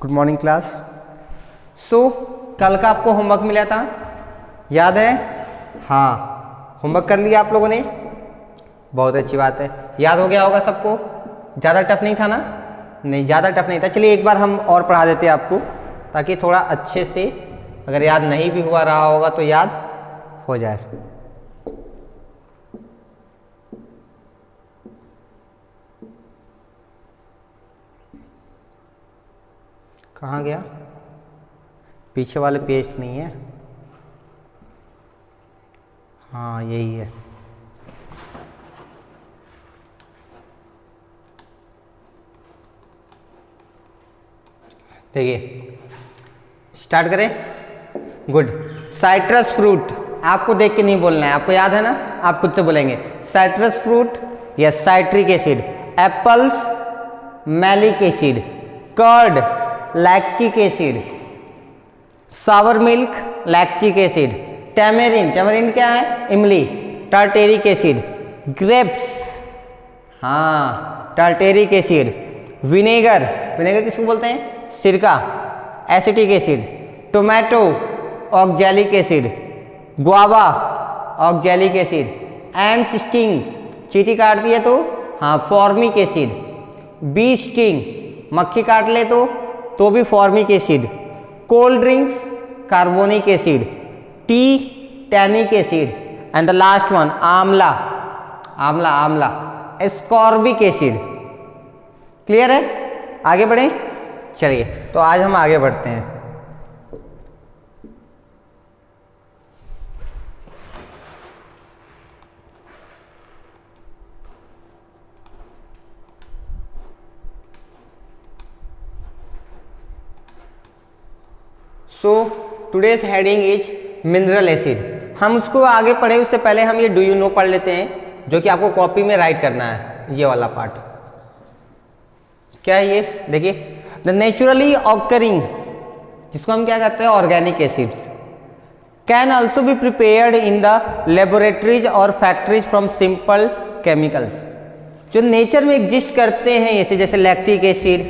Good morning class. सो कल का आपको होमवर्क मिला था, याद है? हाँ, होमवर्क कर लिया आप लोगों ने? बहुत अच्छी बात है, याद हो गया होगा सबको। ज़्यादा टफ नहीं था ना? नहीं, ज़्यादा टफ नहीं था। चलिए एक बार हम और पढ़ा देते हैं आपको, ताकि थोड़ा अच्छे से, अगर याद नहीं भी हुआ रहा होगा तो याद हो जाए। कहाँ गया? पीछे वाले पेज नहीं है? हाँ, यही है। देखिए, स्टार्ट करें। गुड। साइट्रस फ्रूट, आपको देख के नहीं बोलना है, आपको याद है ना? आप खुद से बोलेंगे citrus fruit, yes, citric acid. Apples, malic acid. Curd, lactic acid. Sour milk, lactic acid. Tamarind, tamarind क्या है? इमली, टार्टेरिक एसिड। ग्रेप्स, हाँ, टार्टेरिक एसिड। विनेगर, विनेगर किसको बोलते हैं? सिरका, acetic acid. Tomato, oxalic acid. Guava, oxalic acid. And sting, चींटी काट दिए तो हाँ, फॉर्मिक एसिड। बी स्टिंग, मक्खी काट ले तो भी formic acid. Cold drinks, carbonic acid. T, tannic acid. And the last one, आंवला, आंवला, आंवला, एस्कॉर्बिक एसिड। क्लियर है? आगे बढ़ें? चलिए, तो आज हम आगे बढ़ते हैं। So today's heading is mineral acid. हम उसको आगे पढ़े उससे पहले हम ये डू यू नो पढ़ लेते हैं, जो कि आपको कॉपी में राइट करना है। ये वाला पार्ट क्या है? ये देखिए, द नेचुरली ऑकरिंग, जिसको हम क्या कहते हैं? Organic acids, can also be prepared in the laboratories और फैक्ट्रीज फ्रॉम सिंपल केमिकल्स। जो नेचर में एग्जिस्ट करते हैं ऐसे, जैसे lactic acid,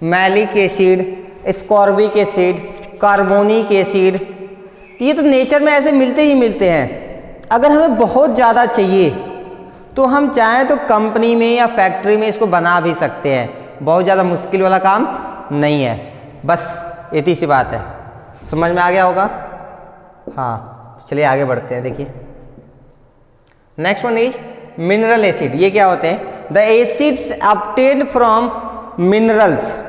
malic acid, ascorbic acid, carbonic acid, ये तो नेचर में ऐसे मिलते ही मिलते हैं। अगर हमें बहुत ज़्यादा चाहिए तो हम चाहें तो कंपनी में या फैक्ट्री में इसको बना भी सकते हैं। बहुत ज़्यादा मुश्किल वाला काम नहीं है, बस इतनी सी बात है। समझ में आ गया होगा? हाँ, चलिए आगे बढ़ते हैं। देखिए, next one is mineral acid. ये क्या होते हैं? The acids obtained from minerals,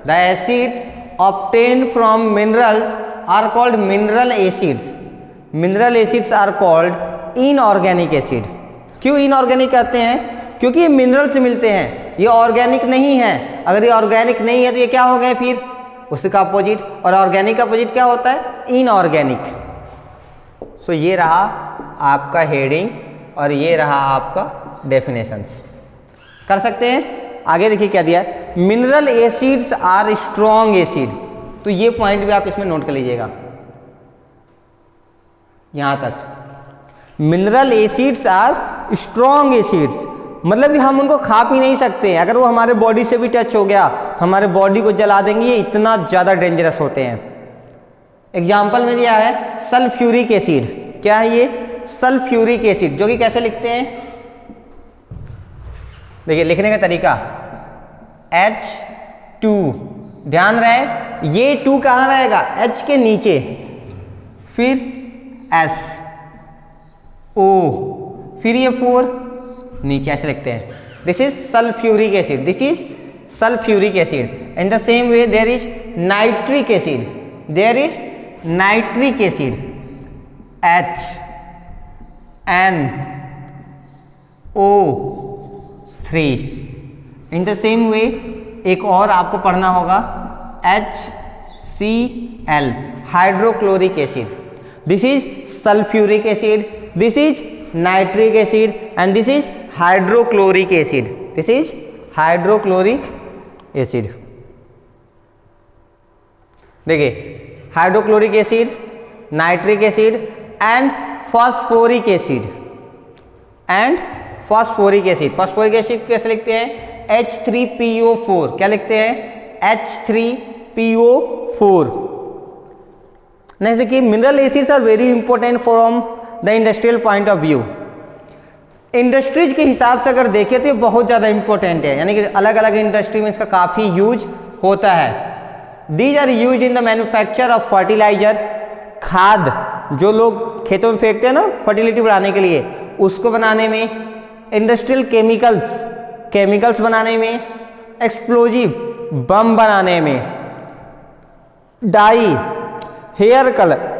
the acids obtained from minerals are called mineral acids. Mineral acids are called inorganic acid. क्यों इनऑर्गेनिक कहते हैं? क्योंकि ये मिनरल से मिलते हैं, ये ऑर्गेनिक नहीं है। अगर ये ऑर्गेनिक नहीं है तो ये क्या हो गए फिर? उसका अपोजिट। और ऑर्गेनिक का अपोजिट क्या होता है? इनऑर्गेनिक। सो ये रहा आपका हेडिंग और ये रहा आपका डेफिनेशंस। कर सकते हैं? आगे देखिए क्या दिया है, mineral acids are strong acid. तो ये पॉइंट भी आप इसमें नोट कर लीजिएगा, यहां तक। Mineral acids are strong acids, मतलब कि हम उनको खा पी नहीं सकते। अगर वो हमारे बॉडी से भी टच हो गया तो हमारे बॉडी को जला देंगे। ये इतना ज़्यादा डेंजरस होते हैं। एग्जाम्पल में दिया है सल्फ्यूरिक एसिड। क्या है ये? सल्फ्यूरिक एसिड, जो कि कैसे लिखते हैं? देखिए लिखने का तरीका, H2, ध्यान रहे ये 2 कहाँ रहेगा? H के नीचे, फिर S, O, फिर ये 4 नीचे, ऐसे लिखते हैं। This is sulphuric acid, this is sulphuric acid. In the same way there is nitric acid, there is nitric acid, HNO3। In the same way एक और आपको पढ़ना होगा, HCl, hydrochloric acid. This is sulphuric acid, this is nitric acid and this is hydrochloric acid, this is hydrochloric acid. देखिए, hydrochloric acid, nitric acid and phosphoric acid, and phosphoric acid. Phosphoric acid कैसे लिखते हैं? H3PO4। क्या लिखते हैं? H3 PO4। Next देखिए, mineral acids are very important from the industrial point of view. Industries के हिसाब से अगर देखें तो ये बहुत ज़्यादा इंपॉर्टेंट है, यानी कि अलग अलग इंडस्ट्री में इसका काफ़ी यूज होता है। These are use in the manufacture of fertiliser, खाद जो लोग खेतों में फेंकते हैं ना फर्टिलिटी बढ़ाने के लिए, उसको बनाने में, इंडस्ट्रियल केमिकल्स बनाने में, एक्सप्लोजिव बम बनाने में, डाई, हेयर कलर,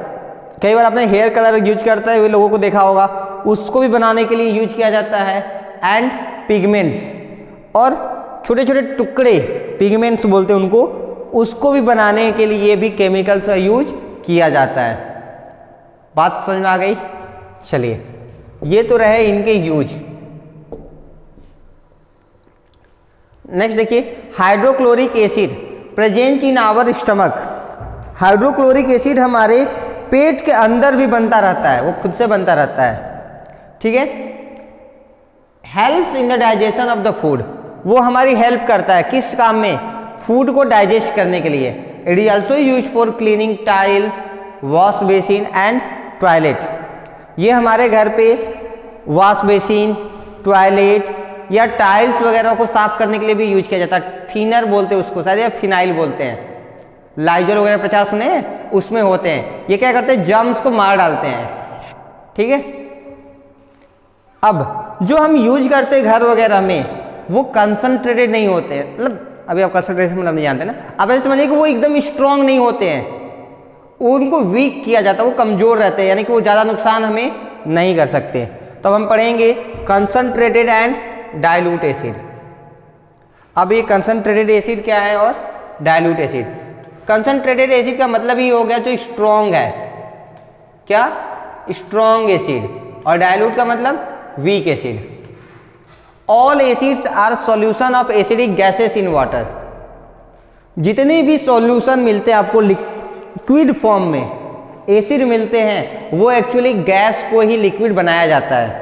कई बार आपने हेयर कलर यूज करता है वे लोगों को देखा होगा, उसको भी बनाने के लिए यूज किया जाता है, एंड पिगमेंट्स, और छोटे छोटे टुकड़े पिगमेंट्स बोलते हैं उनको, उसको भी बनाने के लिए भी केमिकल्स का यूज किया जाता है। बात समझ में आ गई? चलिए, ये तो रहे इनके यूज। नेक्स्ट देखिए, hydrochloric acid present in our stomach. Hydrochloric acid हमारे पेट के अंदर भी बनता रहता है, वो खुद से बनता रहता है, ठीक है। Help in the digestion of the food, वो हमारी हेल्प करता है किस काम में? फूड को डाइजेस्ट करने के लिए। It is also use for cleaning tiles, wash basin and toilet. ये हमारे घर पे वॉश बेसिन, टॉयलेट या टाइल्स वगैरह को साफ करने के लिए भी यूज किया जाता है। थिनर बोलते हैं उसको शायद, या फिनाइल बोलते हैं। लाइजर वगैरह प्रचार सुने हैं, उसमें होते हैं। ये क्या करते हैं? जर्म्स को मार डालते हैं, ठीक है। अब जो हम यूज करते हैं घर वगैरह में, वो कंसंट्रेटेड नहीं होते हैं, मतलब अभी आप कंसंट्रेशन मतलब नहीं जानते ना, आप ऐसे समझिए कि वो एकदम स्ट्रांग नहीं होते हैं, उनको वीक किया जाता है, वो कमजोर रहते हैं, यानी कि वो ज़्यादा नुकसान हमें नहीं कर सकते। तो हम पढ़ेंगे कंसंट्रेटेड एंड डाइल्यूट एसिड। अब ये कंसंट्रेटेड एसिड क्या है और डाइल्यूट एसिड। कंसंट्रेटेड एसिड का मतलब ही हो गया जो स्ट्रॉन्ग है, क्या? Strong acid. और डाइल्यूट का मतलब weak acid. All acids are solution of acidic gases in water. जितने भी सॉल्यूशन मिलते हैं आपको लिक्विड फॉर्म में, एसिड मिलते हैं, वो एक्चुअली गैस को ही लिक्विड बनाया जाता है।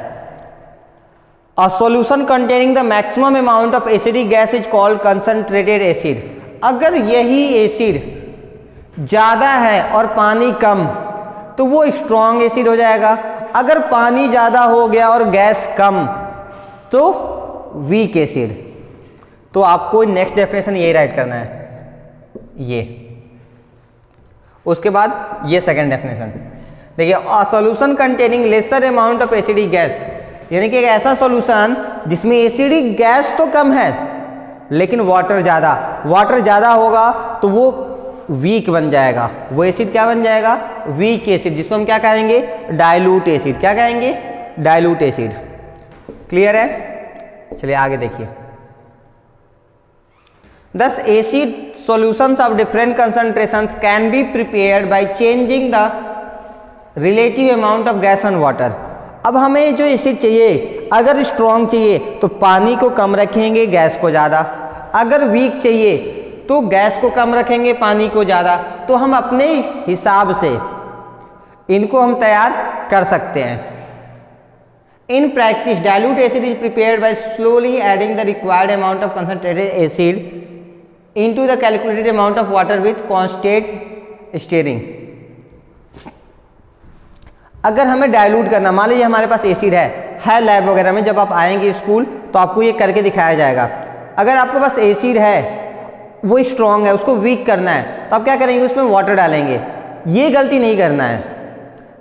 A solution containing the maximum amount of acidic gas is called concentrated acid. अगर यही एसिड ज़्यादा है और पानी कम, तो वो स्ट्रॉन्ग एसिड हो जाएगा। अगर पानी ज़्यादा हो गया और गैस कम, तो वीक एसिड। तो आपको नेक्स्ट डेफिनेशन यही राइट करना है, ये। उसके बाद ये सेकंड डेफिनेशन देखिए, a solution containing lesser amount of acidic gas, यानी कि एक ऐसा सॉल्यूशन जिसमें एसिडिक गैस तो कम है लेकिन वाटर ज़्यादा होगा तो वो वीक बन जाएगा। वो एसिड क्या बन जाएगा? वीक एसिड, जिसको हम क्या कहेंगे? Dilute acid. क्या कहेंगे? Dilute acid. क्लियर है? चलिए आगे देखिए। Thus acid solutions of different concentrations can be prepared by changing the relative amount of gas and water। अब हमें जो एसिड चाहिए, अगर स्ट्रॉन्ग चाहिए तो पानी को कम रखेंगे, गैस को ज़्यादा। अगर वीक चाहिए तो गैस को कम रखेंगे, पानी को ज़्यादा। तो हम अपने हिसाब से इनको हम तैयार कर सकते हैं। In practice, dilute acid is prepared by slowly adding the required amount of concentrated acid into the calculated amount of water with constant stirring। अगर हमें डाइल्यूट करना, मान लीजिए हमारे पास एसिड है लैब वगैरह में, जब आप आएंगे स्कूल तो आपको ये करके दिखाया जाएगा। अगर आपके पास एसिड है, वो स्ट्रॉन्ग है, उसको वीक करना है, तो आप क्या करेंगे? उसमें वाटर डालेंगे। ये गलती नहीं करना है,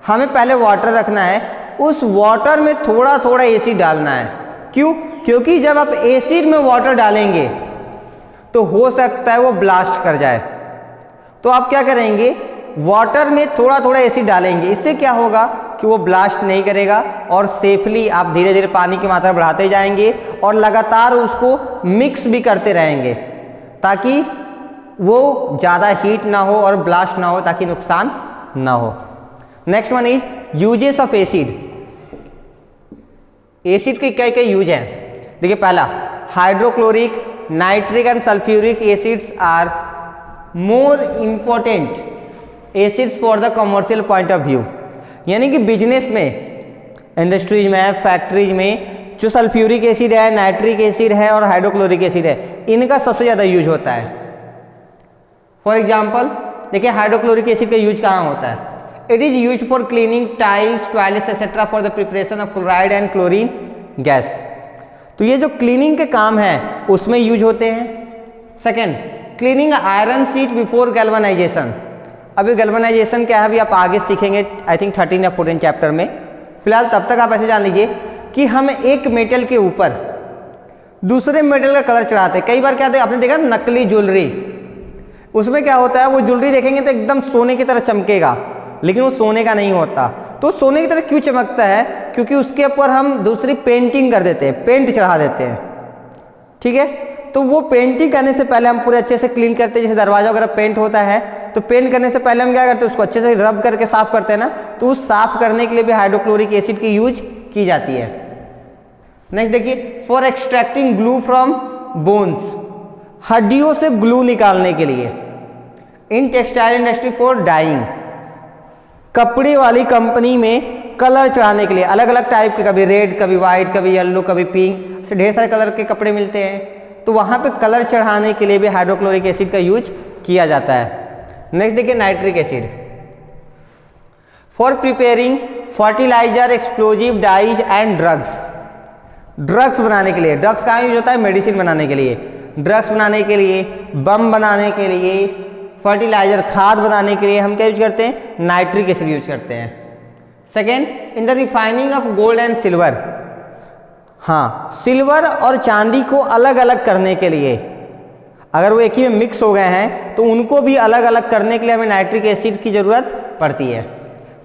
हमें पहले वाटर रखना है, उस वाटर में थोड़ा थोड़ा एसिड डालना है। क्यों? क्योंकि जब आप एसिड में वाटर डालेंगे तो हो सकता है वो ब्लास्ट कर जाए। तो आप क्या करेंगे? वाटर में थोड़ा थोड़ा एसिड डालेंगे। इससे क्या होगा कि वो ब्लास्ट नहीं करेगा और सेफली आप धीरे धीरे पानी की मात्रा बढ़ाते जाएंगे और लगातार उसको मिक्स भी करते रहेंगे ताकि वो ज़्यादा हीट ना हो और ब्लास्ट ना हो, ताकि नुकसान ना हो। Next one is uses of acid. Acid के कई कई यूज हैं। देखिए, पहला hydrochloric, nitric and sulphuric acids are more important acids for the commercial point of view. यानी कि बिजनेस में, इंडस्ट्रीज में, फैक्ट्रीज में जो सल्फ्यूरिक एसिड है, नाइट्रिक एसिड है और हाइड्रोक्लोरिक एसिड है, इनका सबसे ज़्यादा यूज होता है। फॉर एग्जाम्पल देखिए हाइड्रोक्लोरिक एसिड का यूज कहाँ होता है? It is use for cleaning tiles, toilets etcetera for the preparation of chloride and chlorine gas. तो ये जो क्लीनिंग के काम है उसमें यूज होते हैं। Second, cleaning iron sheet before galvanisation. अभी गैल्वेनाइजेशन क्या है अभी आप आगे सीखेंगे, आई थिंक 13 या 14 चैप्टर में। फिलहाल तब तक आप ऐसे जान लीजिए कि हम एक मेटल के ऊपर दूसरे मेटल का कलर चढ़ाते हैं। कई बार क्या आपने देखा नकली ज्वेलरी, उसमें क्या होता है वो ज्वेलरी देखेंगे तो एकदम सोने की तरह चमकेगा, लेकिन वो सोने का नहीं होता। तो सोने की तरह क्यों चमकता है? क्योंकि उसके ऊपर हम दूसरी पेंटिंग कर देते हैं, पेंट चढ़ा देते हैं, ठीक है। तो वो पेंटिंग करने से पहले हम पूरे अच्छे से क्लीन करते हैं। जैसे दरवाजा वगैरह पेंट होता है तो पेंट करने से पहले हम क्या करते हैं, उसको अच्छे से रब करके साफ करते हैं ना। तो उस साफ करने के लिए भी हाइड्रोक्लोरिक एसिड की यूज की जाती है। नेक्स्ट देखिए, for extracting glue from bones, हड्डियों से ग्लू निकालने के लिए। In textile industry for dyeing, कपड़े वाली कंपनी में कलर चढ़ाने के लिए अलग अलग टाइप के, कभी रेड, कभी वाइट, कभी येलो, कभी पिंक, ऐसे ढेर सारे कलर के कपड़े मिलते हैं। तो वहाँ पे कलर चढ़ाने के लिए भी हाइड्रोक्लोरिक एसिड का यूज किया जाता है। नेक्स्ट देखिए, nitric acid for preparing fertiliser, explosive, dyes and drugs. Drugs बनाने के लिए, ड्रग्स कहाँ यूज होता है? मेडिसिन बनाने के लिए, ड्रग्स बनाने के लिए, बम बनाने के लिए, फर्टिलाइजर खाद बनाने के लिए हम क्या यूज करते हैं? नाइट्रिक एसिड यूज करते हैं। Second, in the refining of gold and silver. हाँ, सिल्वर और चांदी को अलग अलग करने के लिए, अगर वो एक ही में मिक्स हो गए हैं तो उनको भी अलग अलग करने के लिए हमें नाइट्रिक एसिड की जरूरत पड़ती है।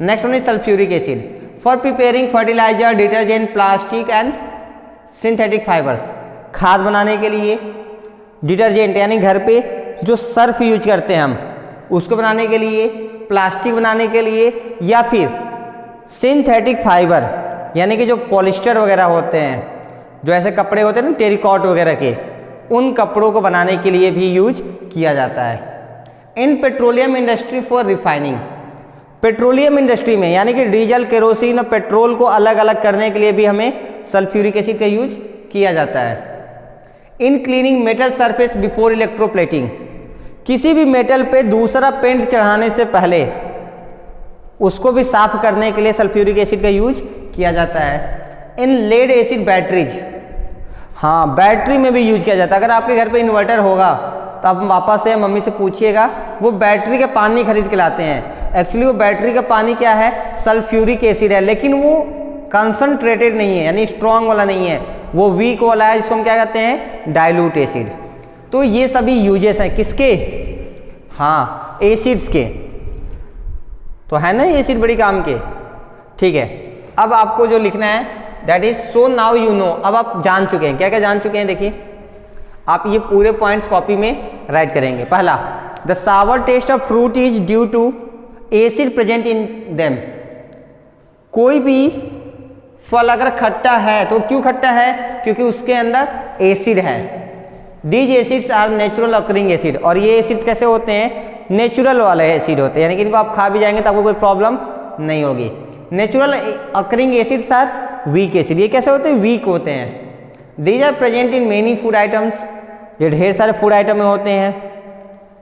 Next one is sulphuric acid for preparing fertiliser, detergent, plastic and synthetic fibres. खाद बनाने के लिए, डिटर्जेंट यानी घर पे जो सर्फ यूज करते हैं हम उसको बनाने के लिए, प्लास्टिक बनाने के लिए, या फिर सिंथेटिक फाइबर यानी कि जो पॉलिस्टर वगैरह होते हैं, जो ऐसे कपड़े होते हैं ना टेरिकॉट वगैरह के, उन कपड़ों को बनाने के लिए भी यूज किया जाता है। In petroleum industry for refining, petroleum industry में यानी कि डीजल, केरोसिन और पेट्रोल को अलग अलग करने के लिए भी हमें सल्फ्यूरिक एसिड का यूज किया जाता है। इन cleaning metal surface before electroplating, किसी भी मेटल पे दूसरा पेंट चढ़ाने से पहले उसको भी साफ करने के लिए सल्फ्यूरिक एसिड का यूज किया जाता है। इन लेड एसिड बैटरीज, हाँ बैटरी में भी यूज किया जाता है। अगर आपके घर पे इन्वर्टर होगा तो आप पापा से, मम्मी से पूछिएगा, वो बैटरी का पानी खरीद के लाते हैं। एक्चुअली वो बैटरी का पानी क्या है? सल्फ्यूरिक एसिड है, लेकिन वो कंसंट्रेटेड नहीं है, यानी स्ट्रॉन्ग वाला नहीं है, वो वीक वाला है, जिसको हम क्या कहते हैं? Dilute acid. तो ये सभी यूजेस हैं किसके? हाँ, एसिड्स के। तो है ना एसिड बड़ी काम के, ठीक है। अब आपको जो लिखना है that is so now you know, अब आप जान चुके हैं। क्या क्या जान चुके हैं? देखिए, आप ये पूरे पॉइंट्स कॉपी में राइट करेंगे। पहला, the sour taste of fruit is due to acid present in them. कोई भी फल अगर खट्टा है तो क्यों खट्टा है? क्योंकि उसके अंदर एसिड है। These acids are natural occurring acid, और ये एसिड्स कैसे होते हैं? नेचुरल वाले एसिड होते हैं, यानी कि इनको आप खा भी जाएंगे तो आपको कोई प्रॉब्लम नहीं होगी। Natural occurring acids are weak acid. ये कैसे होते हैं? वीक होते हैं। These are present in many food items, ये ढेर सारे फूड आइटम में होते हैं।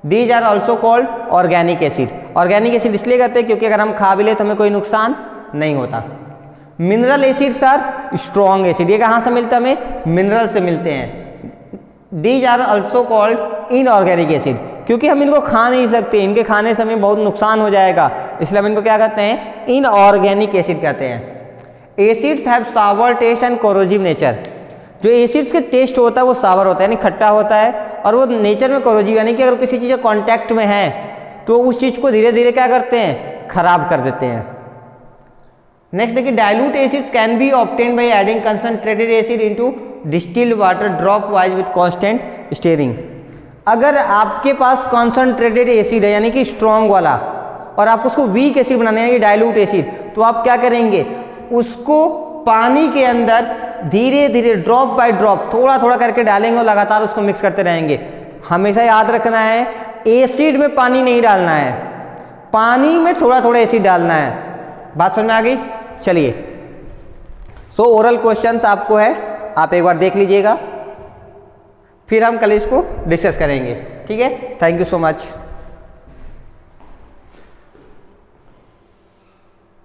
These are also called organic acid. Organic acid इसलिए कहते हैं क्योंकि अगर हम खा भी ले तो हमें कोई नुकसान नहीं होता। Mineral acids are strong acid. ये कहाँ से मिलता है? हमें मिनरल से मिलते हैं। These are also called inorganic acid, क्योंकि हम इनको खा नहीं सकते, इनके खाने से हमें बहुत नुकसान हो जाएगा, इसलिए हम इनको क्या कहते हैं? इनऑर्गेनिक एसिड कहते हैं। Acids have sour taste and corrosive nature. जो एसिड्स के टेस्ट होता है वो सावर होता है यानी खट्टा होता है, और वो नेचर में कोरोजिव यानी कि अगर किसी चीज़ के कॉन्टैक्ट में है तो उस चीज़ को धीरे धीरे क्या करते हैं? खराब कर देते हैं। नेक्स्ट देखिए, dilute acids can be obtain by adding concentrated acid into distilled water drop wise with constant steering. अगर आपके पास कॉन्सनट्रेटेड एसिड है यानी कि स्ट्रॉन्ग वाला, और आपको उसको वीक एसिड बनाना है यानी डाइल्यूट एसिड, तो आप क्या करेंगे? उसको पानी के अंदर धीरे धीरे ड्रॉप बाय ड्रॉप थोड़ा थोड़ा करके डालेंगे और लगातार उसको मिक्स करते रहेंगे। हमेशा याद रखना है, एसिड में पानी नहीं डालना है, पानी में थोड़ा थोड़ा एसिड डालना है। बात समझ में आ गई? चलिए, सो ओरल क्वेश्चंस आपको है, आप एक बार देख लीजिएगा, फिर हम कल इसको डिस्कस करेंगे। ठीक है, थैंक यू सो मच।